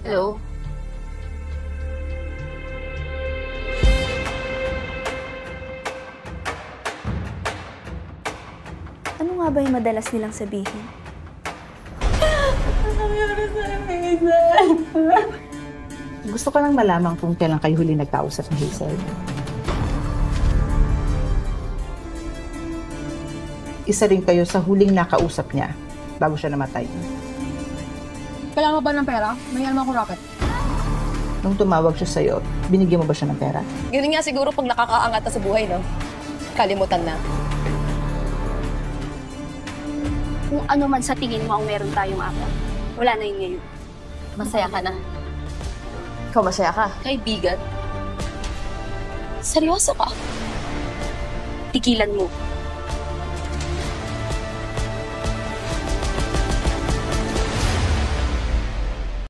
Hello? Ano nga ba yung madalas nilang sabihin? Ano nangyari sa Hazel? Gusto ko lang malaman kung kailan kayo huli nagkausap ni Hazel. Isa rin kayo sa huling nakausap niya bago siya namatay. Kailangan mo ba ng pera? May alam akong rocket. Nung tumawag siya sa'yo, binigyan mo ba siya ng pera? Ganun nga siguro pag nakakaangat na sa buhay, no? Kalimutan na. Kung ano man sa tingin mo ang meron tayong apat, wala na yun ngayon. Masaya ka na. Ikaw masaya ka? Kaibigan? Seryoso ka? Tikilan mo.